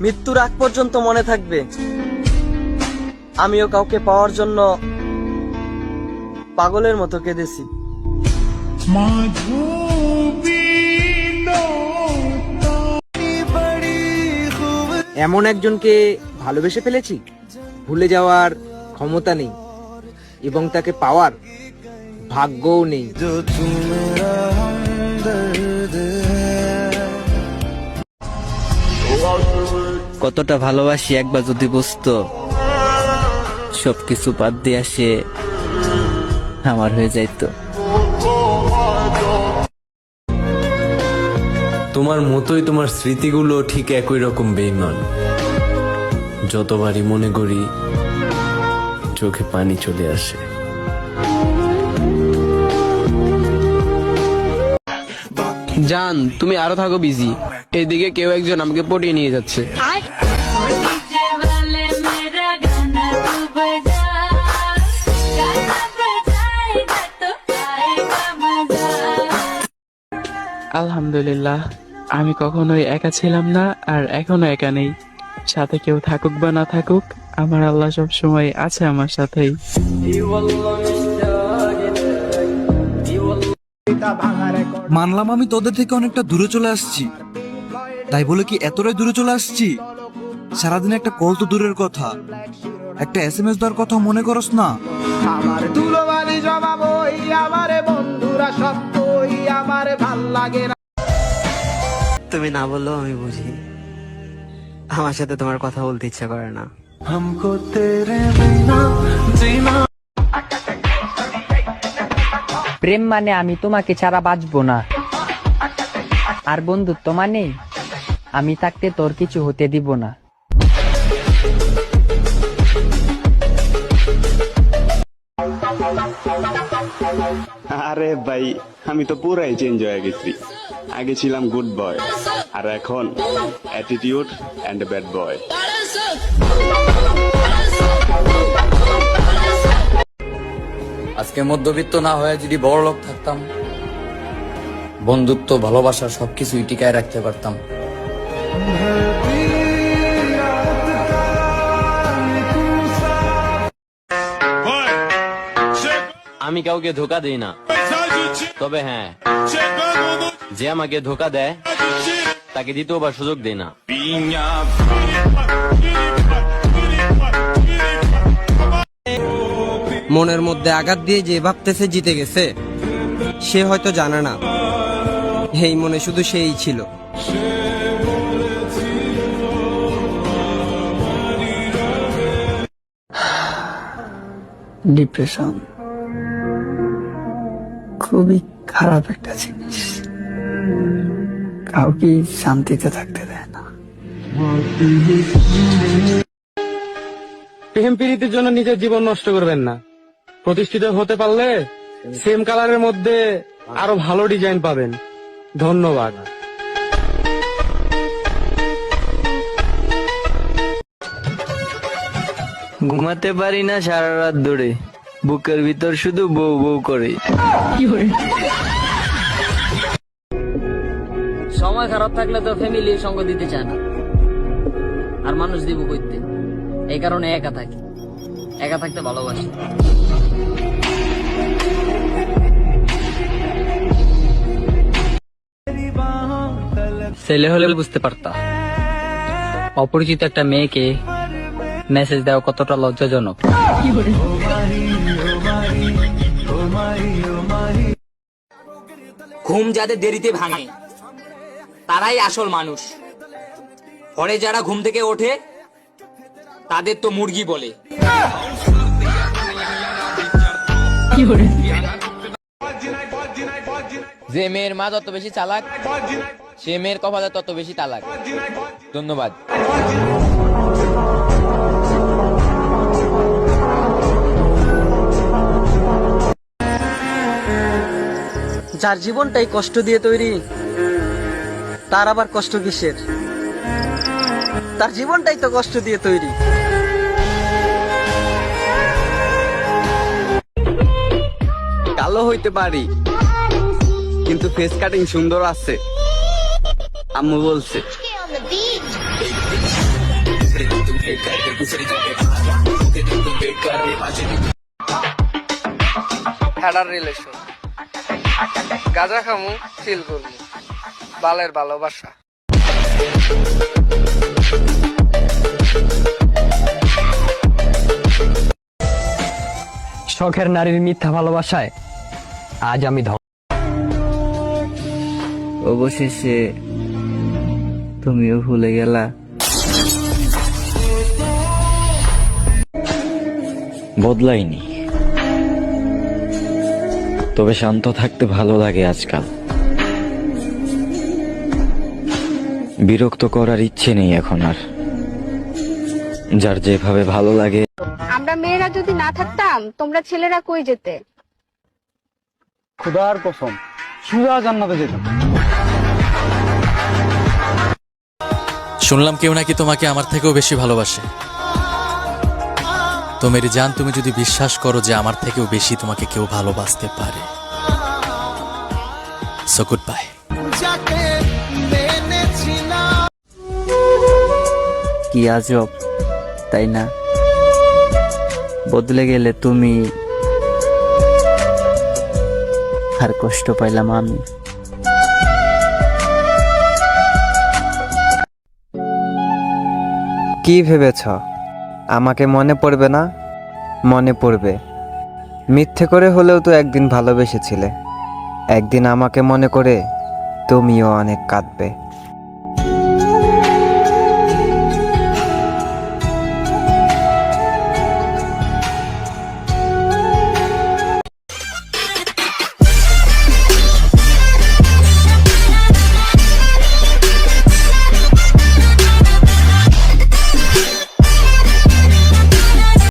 মৃত্যুর আগ পর্যন্ত মনে থাকবে। আমিও কাউকে পাওয়ার জন্য পাগলের মতো কেঁদেছি। এমন একজনকে ভালোবেসে ফেলেছি, ভুলে যাওয়ার ক্ষমতা নেই এবং তাকে পাওয়ার ভাগ্যও নেই। কতটা ভালোবাসি একবার যদি বুঝতো, সবকিছু বাদ দিয়ে সে আমার হয়ে যাইতো। তোমার মতোই তোমার স্মৃতিগুলো ঠিক একই রকম বেঈমান। যতবারই মনে করি চোখে পানি চলে আসে। জান, তুমি আরো থাকো বিজি, এদিকে কেউ একজন আমাকে পটিয়ে নিয়ে যাচ্ছে। আলহামদুলিল্লাহ, আমি কখনোই একা ছিলাম না আর এখনো একা নেই। সাথে কেউ থাকুক বা না থাকুক, আমার আল্লাহ সব সময় আছে আমার সাথেই। মানলাম আমি তোদের থেকে অনেকটা দূরে চলে আসছি, তাই বলে কি এতটাই দূরে চলে আসছি? সারাদিন একটা কল তো দূরের কথা, একটা SMS দেওয়ার কথা মনে করস না? আমার ধুলোবালি জমাবই, আমার বন্ধুরা সত্যই আমার ভাল লাগে না। তুমি না বললেও আমি বুঝি, আমার সাথে তোমার কথা বলতে ইচ্ছা করে না। हमको तेरे बिना जीना। প্রেম মানে আমি তোমাকে ছাড়া বাঁচবো না, আর বন্ধুত্ব মানে আমি থাকতে তোর কিছু হতে দিব না। আরে ভাই, আমি তো পুরাই চেঞ্জ হয়ে গেছি। আগে ছিলাম গুড বয়, আর এখন অ্যাটিটিউড এন্ড ব্যাড বয়। আজকে মধ্যবিত্ত না হয়ে যদি বড় লোক থাকতাম, বন্ধুত্ব ভালোবাসা সবকিছুই টিকায় রাখতে পারতাম। আমি কাউকে ধোকা দিই না, তবে হ্যাঁ, যে আমাকে ধোকা দেয় তাকে দ্বিতীয়বার সুযোগ দেই না। মনের মধ্যে আঘাত দিয়ে যে ভাবতেছে জিতে গেছে, সে হয়তো জানে না এই মনে শুধু সেই ছিল। ডিপ্রেশন খুবই খারাপ একটা জিনিস, কাউকে শান্তিতে থাকতে দেয় না। প্রেম প্রীতির জন্য নিজের জীবন নষ্ট করবেন না। প্রতিষ্ঠিত হতে পারলে সেম কালারের মধ্যে আরো ভালো ডিজাইন পাবেন। ধন্যবাদ। ঘুমাতে পারি না সারা রাত ধরে, বুকের ভিতর শুধু বউ বউ করে। সময় খারাপ থাকলে তো ফ্যামিলি সঙ্গ দিতে চায় না, আর মানুষ দিব কইতে। এই কারণে একা থাকি, একা থাকতে ভালোবাসি। ছেলে হলে বুঝতে পারতা অপরিচিত একটা মেয়েকে মেসেজ দেওয়া কতটা লজ্জাজনক। ঘুম যাদের দেরিতে ভাঙে তারাই আসল মানুষ, পরে যারা ঘুম থেকে ওঠে তাদের তো মুরগি বলে। যে মেয়ের মা যত বেশি চালাক, সে মেয়ের কপালে তত বেশি তালাক। ধন্যবাদ। যার জীবনটাই কষ্ট দিয়ে তৈরি, তার আবার কষ্ট কিসের? তার জীবনটাই তো কষ্ট দিয়ে তৈরি। কালো হইতে পারি, কিন্তু ফেস কাটিং সুন্দর আছে, আম্মু বলছে। হ্যাডার রিলেশন গাঁজা খামু চিল করবো বালের ভালোবাসা। শখের নারীর মিথ্যা ভালোবাসায় আজ আমি অবশেষে তুমিও ভুলে গেলা। বদলাইনি, তবে শান্ত থাকতে ভালো লাগে আজকাল। বিরক্ত করার ইচ্ছে নেই এখন আর। যার যেভাবে ভালো লাগে। আমরা মেয়েরা যদি না থাকতাম তোমরা ছেলেরা কই যেতে? খুদার কসম সুজা জান্নাতে যেতাম। শুনলাম কেউ নাকি তোমাকে আমার থেকেও বেশি ভালোবাসে। তো মেরি জান, তুমি যদি বিশ্বাস করো যে আমার থেকেও বেশি তোমাকে কেউ ভালোবাসতে পারে, সো গুড বাই। কি আজব তাই না? বদলে গেলে তুমি আর কষ্ট পাইলাম আমি। কি ভেবেছ আমাকে মনে পড়বে না? মনে পড়বে। মিথ্যে করে হলেও তো একদিন ভালোবেসেছিলে। একদিন আমাকে মনে করে তুমিও অনেক কাঁদবে।